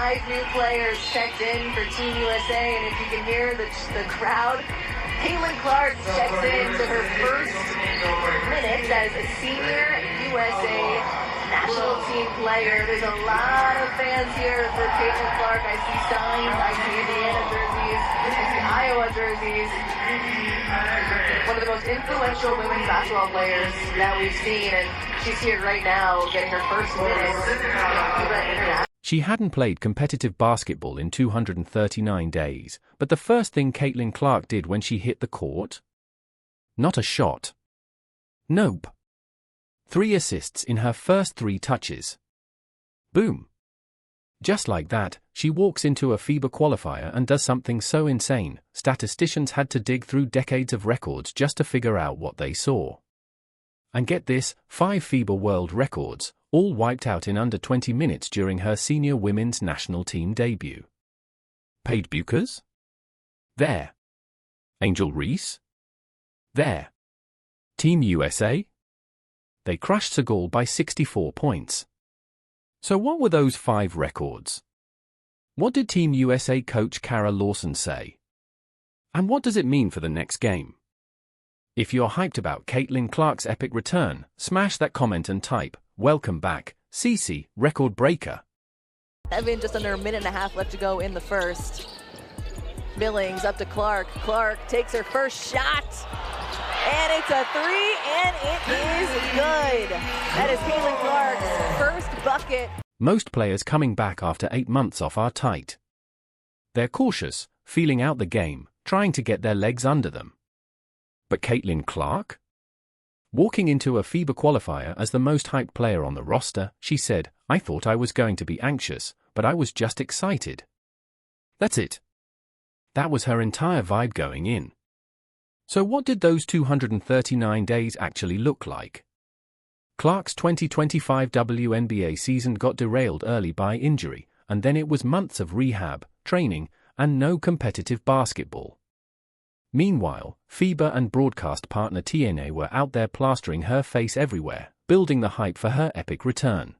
5 new players checked in for Team USA, and if you can hear the crowd, Caitlin Clark checks in to her first minutes as a senior USA national team player. There's a lot of fans here for Caitlin Clark. I see signs, I see Indiana jerseys, I see Iowa jerseys. One of the most influential women's basketball players that we've seen, and she's here right now getting her first minutes. She hadn't played competitive basketball in 239 days, but the first thing Caitlin Clark did when she hit the court? Not a shot. Nope. 3 assists in her first 3 touches. Boom. Just like that, she walks into a FIBA qualifier and does something so insane, statisticians had to dig through decades of records just to figure out what they saw. And get this, 5 FIBA world records, all wiped out in under 20 minutes during her senior women's national team debut. Paige Bueckers? There. Angel Reese? There. Team USA? They crushed Senegal by 64 points. So what were those 5 records? What did Team USA coach Kara Lawson say? And what does it mean for the next game? If you're hyped about Caitlin Clark's epic return, smash that comment and type, "Welcome back, CC, record breaker." Evan, just under a minute and a half left to go in the first. Billings up to Clark. Clark takes her first shot. And it's a 3, and it is good. That is Caitlin Clark's first bucket. Most players coming back after 8 months off are tight. They're cautious, feeling out the game, trying to get their legs under them. But Caitlin Clark? Walking into a FIBA qualifier as the most hyped player on the roster, she said, "I thought I was going to be anxious, but I was just excited." That's it. That was her entire vibe going in. So what did those 239 days actually look like? Clark's 2025 WNBA season got derailed early by injury, and then it was months of rehab, training, and no competitive basketball. Meanwhile, FIBA and broadcast partner TNA were out there plastering her face everywhere, building the hype for her epic return.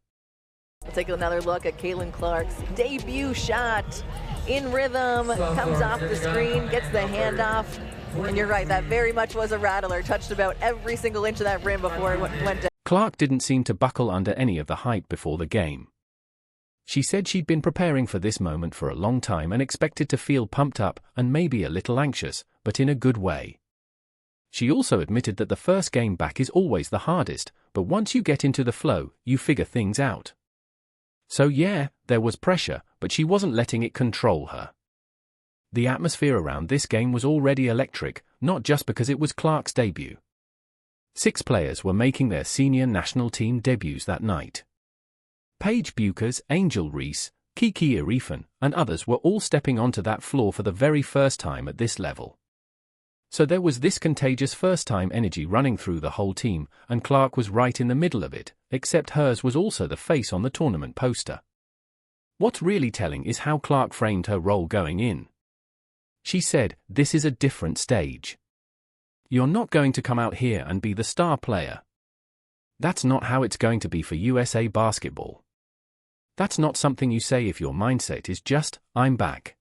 We'll take another look at Caitlin Clark's debut shot. In rhythm, comes off the screen, gets the handoff. And you're right, that very much was a rattler. Touched about every single inch of that rim before it went down. Clark didn't seem to buckle under any of the hype before the game. She said she'd been preparing for this moment for a long time and expected to feel pumped up and maybe a little anxious, but in a good way. She also admitted that the first game back is always the hardest, but once you get into the flow, you figure things out. So yeah, there was pressure, but she wasn't letting it control her. The atmosphere around this game was already electric, not just because it was Clark's debut. 6 players were making their senior national team debuts that night. Paige Bueckers, Angel Reese, Kiki Arifin, and others were all stepping onto that floor for the very first time at this level. So there was this contagious first-time energy running through the whole team, and Clark was right in the middle of it, except hers was also the face on the tournament poster. What's really telling is how Clark framed her role going in. She said, "This is a different stage. You're not going to come out here and be the star player. That's not how it's going to be for USA basketball. That's not something you say if your mindset is just, 'I'm back.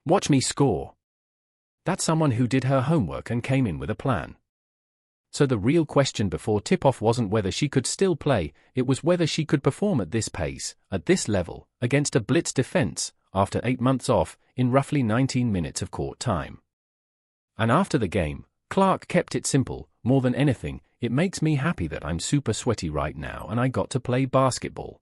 Watch me score.' That's someone who did her homework and came in with a plan." So the real question before tip-off wasn't whether she could still play, it was whether she could perform at this pace, at this level, against a blitz defense, after 8 months off, in roughly 19 minutes of court time. And after the game, Clark kept it simple. "More than anything, it makes me happy that I'm super sweaty right now and I got to play basketball."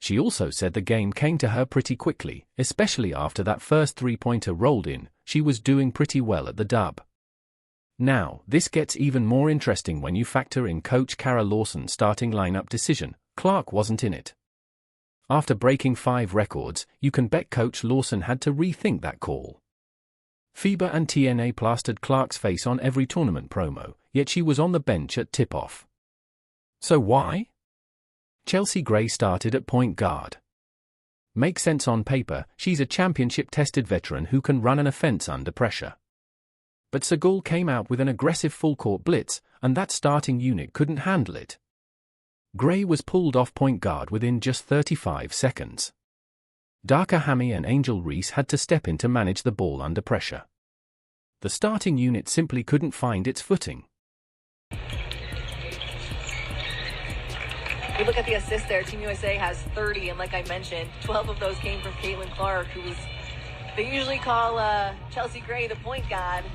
She also said the game came to her pretty quickly, especially after that first 3-pointer rolled in. She was doing pretty well at the dub. Now, this gets even more interesting when you factor in Coach Kara Lawson's starting lineup decision. Clark wasn't in it. After breaking 5 records, you can bet Coach Lawson had to rethink that call. FIBA and TNA plastered Clark's face on every tournament promo, yet she was on the bench at tip-off. So why? Chelsea Gray started at point guard. Makes sense on paper, she's a championship-tested veteran who can run an offense under pressure. But Senegal came out with an aggressive full-court blitz, and that starting unit couldn't handle it. Gray was pulled off point guard within just 35 seconds. Darker Hammy and Angel Reese had to step in to manage the ball under pressure. The starting unit simply couldn't find its footing. We look at the assists there. Team USA has 30, and like I mentioned, 12 of those came from Caitlin Clark, they usually call Chelsea Gray the point guard,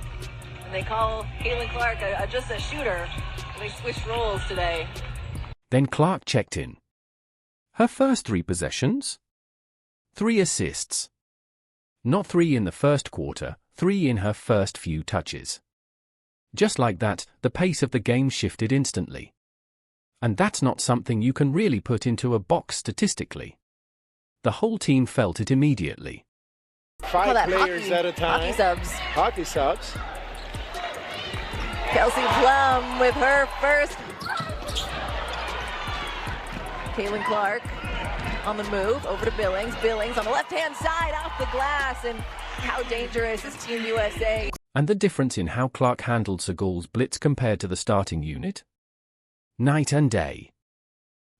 and they call Caitlin Clark just a shooter. They switched roles today. Then Clark checked in. Her first 3 possessions? 3 assists. Not 3 in the first quarter, 3 in her first few touches. Just like that, the pace of the game shifted instantly. And that's not something you can really put into a box statistically. The whole team felt it immediately. 5 players at a time. Hockey subs. Kelsey Plum with her first. Caitlin Clark on the move, over to Billings. Billings on the left-hand side, off the glass, and how dangerous is Team USA? And the difference in how Clark handled Senegal's blitz compared to the starting unit? Night and day.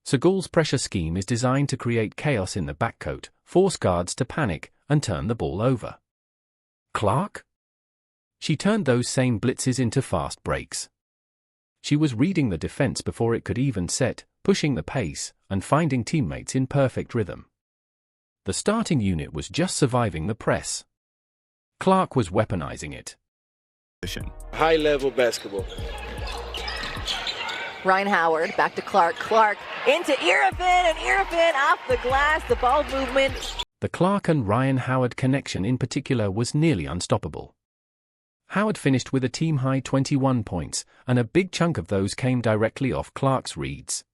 Senegal's pressure scheme is designed to create chaos in the backcourt, force guards to panic, and turn the ball over. Clark? She turned those same blitzes into fast breaks. She was reading the defense before it could even set, pushing the pace, and finding teammates in perfect rhythm. The starting unit was just surviving the press. Clark was weaponizing it. High-level basketball. Ryan Howard, back to Clark. Clark into Irvin, and Irvin off the glass, the ball movement. The Clark and Ryan Howard connection in particular was nearly unstoppable. Howard finished with a team-high 21 points, and a big chunk of those came directly off Clark's reads.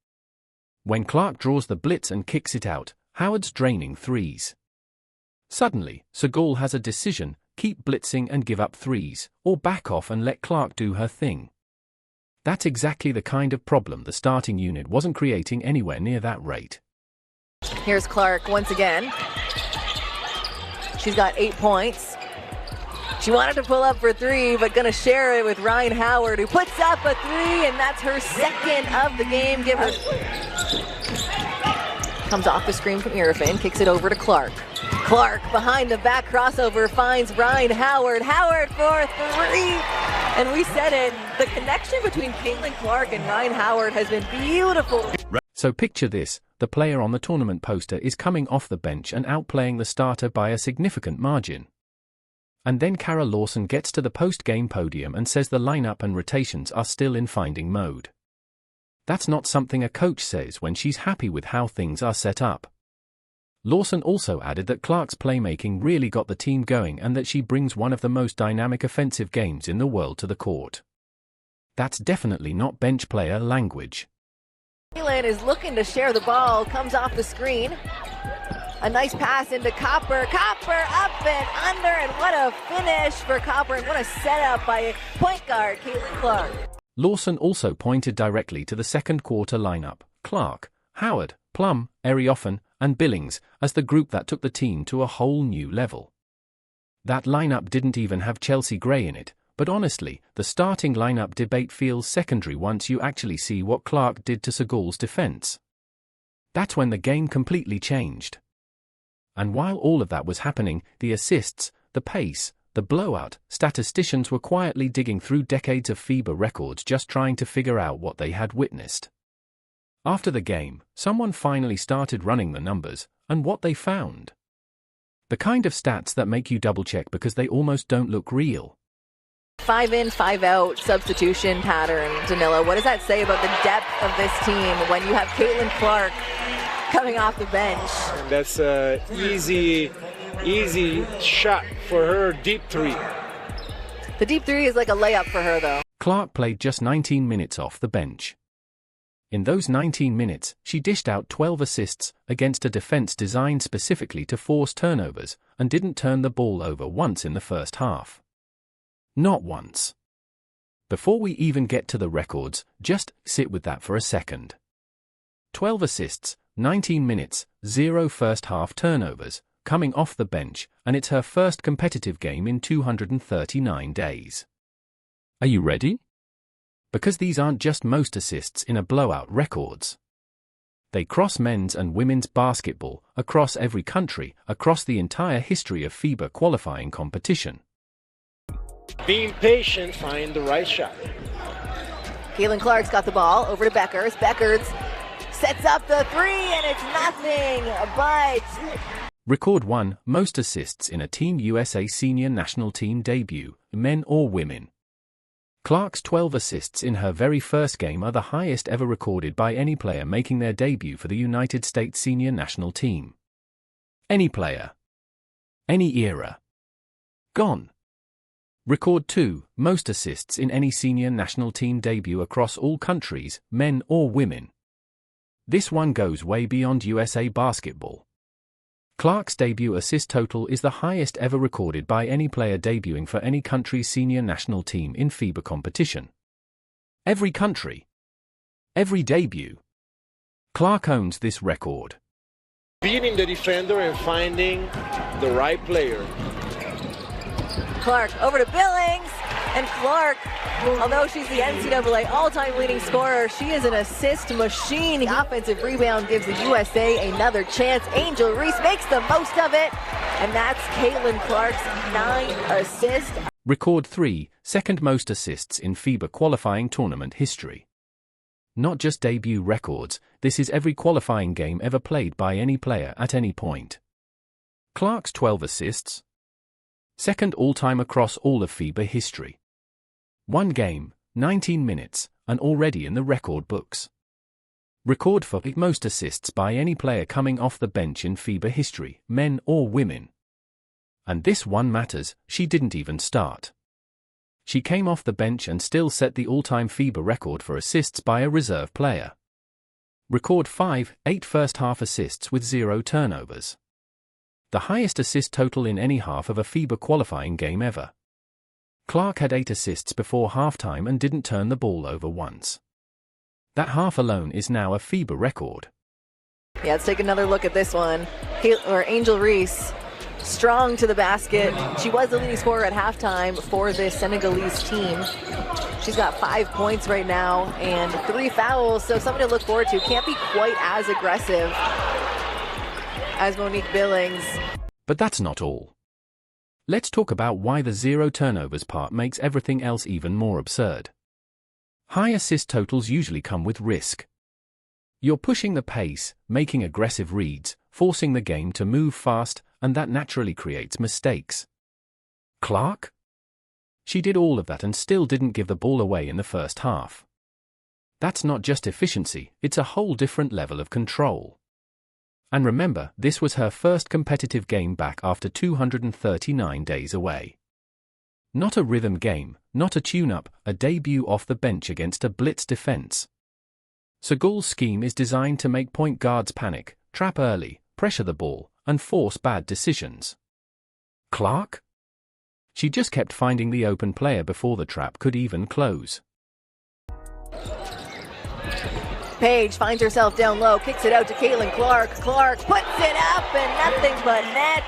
When Clark draws the blitz and kicks it out, Howard's draining threes. Suddenly, Senegal has a decision: keep blitzing and give up threes, or back off and let Clark do her thing. That's exactly the kind of problem the starting unit wasn't creating anywhere near that rate. Here's Clark once again. She's got 8 points. She wanted to pull up for 3, but gonna share it with Ryan Howard, who puts up a 3, and that's her second of the game. Comes off the screen from Irvin, kicks it over to Clark. Clark behind the back crossover finds Ryan Howard. Howard for 3. And we said it, the connection between Caitlin Clark and Ryan Howard has been beautiful. So picture this: the player on the tournament poster is coming off the bench and outplaying the starter by a significant margin. And then Kara Lawson gets to the post-game podium and says the lineup and rotations are still in finding mode. That's not something a coach says when she's happy with how things are set up. Lawson also added that Clark's playmaking really got the team going and that she brings one of the most dynamic offensive games in the world to the court. That's definitely not bench player language. Caitlin is looking to share the ball, comes off the screen. A nice pass into Copper. Copper up and under, and what a finish for Copper, and what a setup by point guard Caitlin Clark. Lawson also pointed directly to the second quarter lineup: Clark, Howard, Plum, Erioffen, and Billings, as the group that took the team to a whole new level. That lineup didn't even have Chelsea Gray in it, but honestly, the starting lineup debate feels secondary once you actually see what Clark did to Senegal's defense. That's when the game completely changed. And while all of that was happening, the assists, the pace, the blowout, statisticians were quietly digging through decades of FIBA records just trying to figure out what they had witnessed. After the game, someone finally started running the numbers, and what they found. The kind of stats that make you double-check because they almost don't look real. 5 in, 5 out substitution pattern, Danilo. What does that say about the depth of this team when you have Caitlin Clark coming off the bench? That's an easy shot for her deep 3. The deep 3 is like a layup for her, though. Clark played just 19 minutes off the bench. In those 19 minutes, she dished out 12 assists against a defense designed specifically to force turnovers, and didn't turn the ball over once in the first half. Not once. Before we even get to the records, just sit with that for a second. 12 assists, 19 minutes, 0 first half turnovers, coming off the bench, and it's her first competitive game in 239 days. Are you ready? Because these aren't just most assists in a blowout records. They cross men's and women's basketball, across every country, across the entire history of FIBA qualifying competition. Being patient, find the right shot. Caitlin Clark's got the ball over to Bueckers. Bueckers sets up the three, and it's nothing but... Record 1, most assists in a Team USA senior national team debut, men or women. Clark's 12 assists in her very first game are the highest ever recorded by any player making their debut for the United States senior national team. Any player. Any era. Gone. Record 2, most assists in any senior national team debut across all countries, men or women. This one goes way beyond USA basketball. Clark's debut assist total is the highest ever recorded by any player debuting for any country's senior national team in FIBA competition. Every country. Every debut. Clark owns this record. Beating the defender and finding the right player. Clark over to Billings, and Clark, although she's the NCAA all-time leading scorer, she is an assist machine. The offensive rebound gives the USA another chance. Angel Reese makes the most of it, and that's Caitlin Clark's 9 assists. Record 3, second most assists in FIBA qualifying tournament history. Not just debut records, this is every qualifying game ever played by any player at any point. Clark's 12 assists. Second all-time across all of FIBA history. One game, 19 minutes, and already in the record books. Record for most assists by any player coming off the bench in FIBA history, men or women. And this one matters, she didn't even start. She came off the bench and still set the all-time FIBA record for assists by a reserve player. Record 5, 8 first-half assists with 0 turnovers. The highest assist total in any half of a FIBA qualifying game ever. Clark had 8 assists before halftime and didn't turn the ball over once. That half alone is now a FIBA record. Yeah, let's take another look at this one. Angel Reese, strong to the basket. She was the leading scorer at halftime for this Senegalese team. She's got 5 points right now and 3 fouls, so something to look forward to. Can't be quite as aggressive as Monique Billings. But that's not all. Let's talk about why the 0 turnovers part makes everything else even more absurd. High assist totals usually come with risk. You're pushing the pace, making aggressive reads, forcing the game to move fast, and that naturally creates mistakes. Clark? She did all of that and still didn't give the ball away in the first half. That's not just efficiency, it's a whole different level of control. And remember, this was her first competitive game back after 239 days away. Not a rhythm game, not a tune-up, a debut off the bench against a blitz defense. Senegal's scheme is designed to make point guards panic, trap early, pressure the ball, and force bad decisions. Clark? She just kept finding the open player before the trap could even close. Paige finds herself down low, kicks it out to Caitlin Clark. Clark puts it up and nothing but net.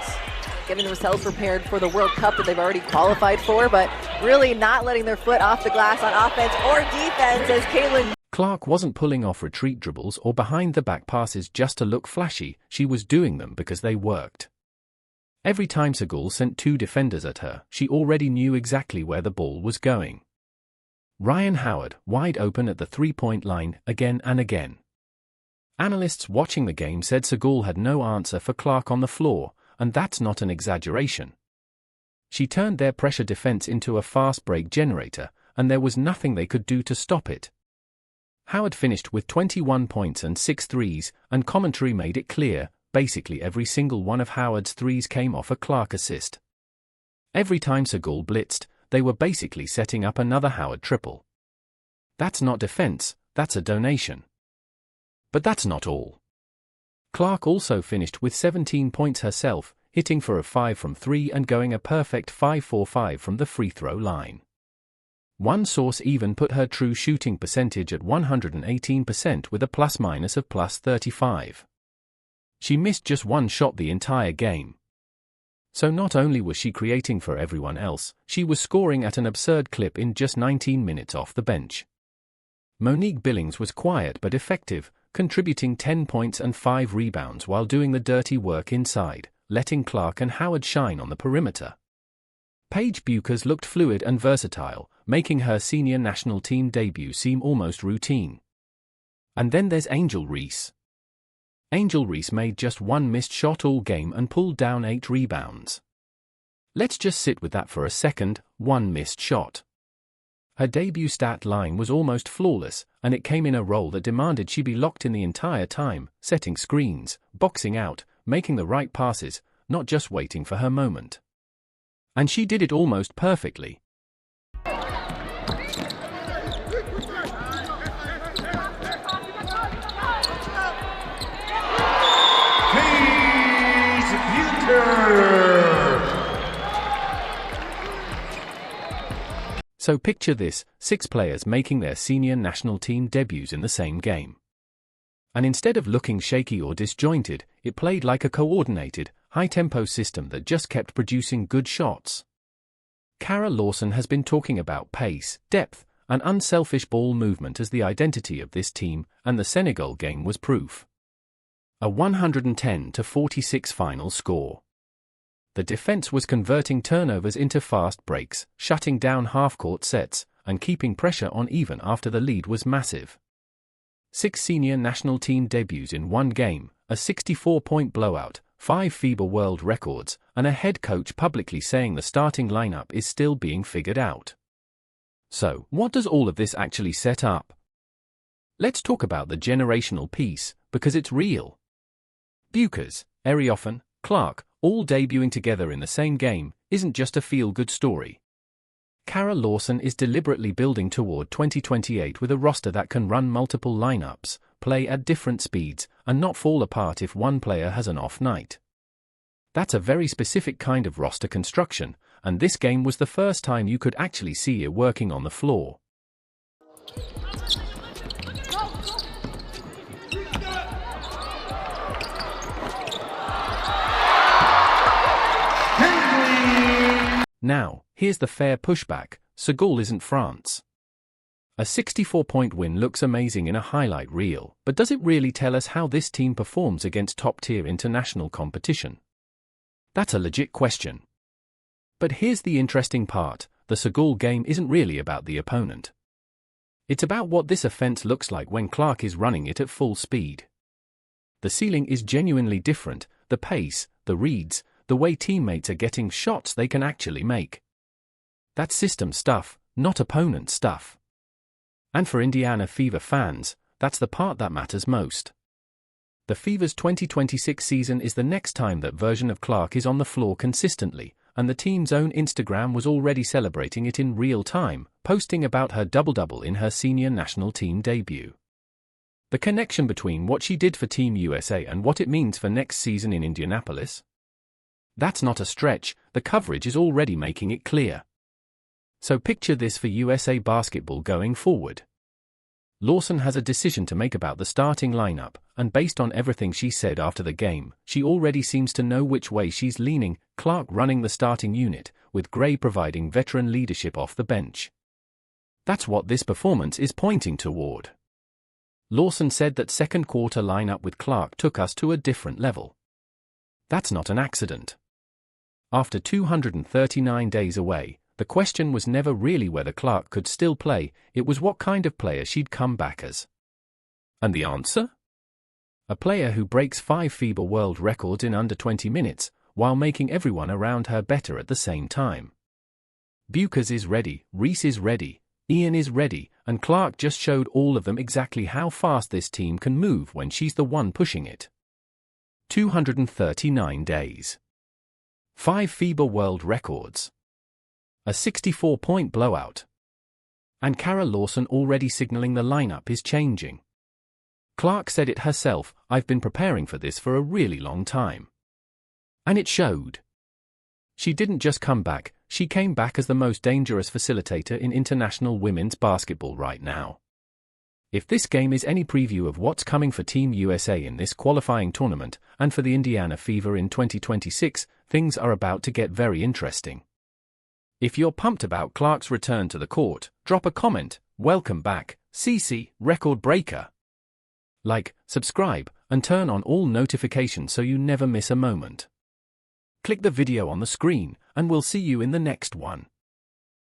Getting themselves prepared for the World Cup that they've already qualified for, but really not letting their foot off the glass on offense or defense as Caitlin Clark wasn't pulling off retreat dribbles or behind-the-back passes just to look flashy, she was doing them because they worked. Every time Senegal sent 2 defenders at her, she already knew exactly where the ball was going. Ryan Howard, wide open at the three-point line, again and again. Analysts watching the game said Senegal had no answer for Clark on the floor, and that's not an exaggeration. She turned their pressure defense into a fast break generator, and there was nothing they could do to stop it. Howard finished with 21 points and 6 threes, and commentary made it clear, basically every single one of Howard's threes came off a Clark assist. Every time Senegal blitzed, they were basically setting up another Howard triple. That's not defense, that's a donation. But that's not all. Clark also finished with 17 points herself, hitting for a 5 from 3 and going a perfect 5-4-5 from the free throw line. One source even put her true shooting percentage at 118% with a plus-minus of +35. She missed just one shot the entire game. So not only was she creating for everyone else, she was scoring at an absurd clip in just 19 minutes off the bench. Monique Billings was quiet but effective, contributing 10 points and 5 rebounds while doing the dirty work inside, letting Clark and Howard shine on the perimeter. Paige Bueckers looked fluid and versatile, making her senior national team debut seem almost routine. And then there's Angel Reese. Angel Reese made just one missed shot all game and pulled down 8 rebounds. Let's just sit with that for a second, one missed shot. Her debut stat line was almost flawless, and it came in a role that demanded she be locked in the entire time, setting screens, boxing out, making the right passes, not just waiting for her moment. And she did it almost perfectly. Paige Bueckers. So picture this, 6 players making their senior national team debuts in the same game. And instead of looking shaky or disjointed, it played like a coordinated, high-tempo system that just kept producing good shots. Kara Lawson has been talking about pace, depth, and unselfish ball movement as the identity of this team, and the Senegal game was proof. A 110-46 final score. The defense was converting turnovers into fast breaks, shutting down half-court sets, and keeping pressure on even after the lead was massive. 6 senior national team debuts in one game, a 64-point blowout, 5 FIBA world records, and a head coach publicly saying the starting lineup is still being figured out. So, what does all of this actually set up? Let's talk about the generational piece, because it's real. Bueckers, Erioffen, Clark, all debuting together in the same game, isn't just a feel-good story. Kara Lawson is deliberately building toward 2028 with a roster that can run multiple lineups, play at different speeds, and not fall apart if one player has an off night. That's a very specific kind of roster construction, and this game was the first time you could actually see it working on the floor. Now, here's the fair pushback, Senegal isn't France. A 64-point win looks amazing in a highlight reel, but does it really tell us how this team performs against top-tier international competition? That's a legit question. But here's the interesting part, the Senegal game isn't really about the opponent. It's about what this offense looks like when Clark is running it at full speed. The ceiling is genuinely different, the pace, the reads, the way teammates are getting shots they can actually make. That's system stuff, not opponent stuff. And for Indiana Fever fans, that's the part that matters most. The Fever's 2026 season is the next time that version of Clark is on the floor consistently, and the team's own Instagram was already celebrating it in real time, posting about her double-double in her senior national team debut. The connection between what she did for Team USA and what it means for next season in Indianapolis? That's not a stretch, the coverage is already making it clear. So picture this for USA basketball going forward. Lawson has a decision to make about the starting lineup, and based on everything she said after the game, she already seems to know which way she's leaning, Clark running the starting unit, with Gray providing veteran leadership off the bench. That's what this performance is pointing toward. Lawson said that second quarter lineup with Clark took us to a different level. That's not an accident. After 239 days away, the question was never really whether Clark could still play, it was what kind of player she'd come back as. And the answer? A player who breaks 5 FIBA world records in under 20 minutes, while making everyone around her better at the same time. Bueckers is ready, Reese is ready, Ian is ready, and Clark just showed all of them exactly how fast this team can move when she's the one pushing it. 239 days. 5 FIBA world records. A 64-point blowout. And Kara Lawson already signaling the lineup is changing. Clark said it herself, I've been preparing for this for a really long time. And it showed. She didn't just come back, she came back as the most dangerous facilitator in international women's basketball right now. If this game is any preview of what's coming for Team USA in this qualifying tournament, and for the Indiana Fever in 2026, things are about to get very interesting. If you're pumped about Clark's return to the court, drop a comment, welcome back, CC, record breaker. Like, subscribe, and turn on all notifications so you never miss a moment. Click the video on the screen, and we'll see you in the next one.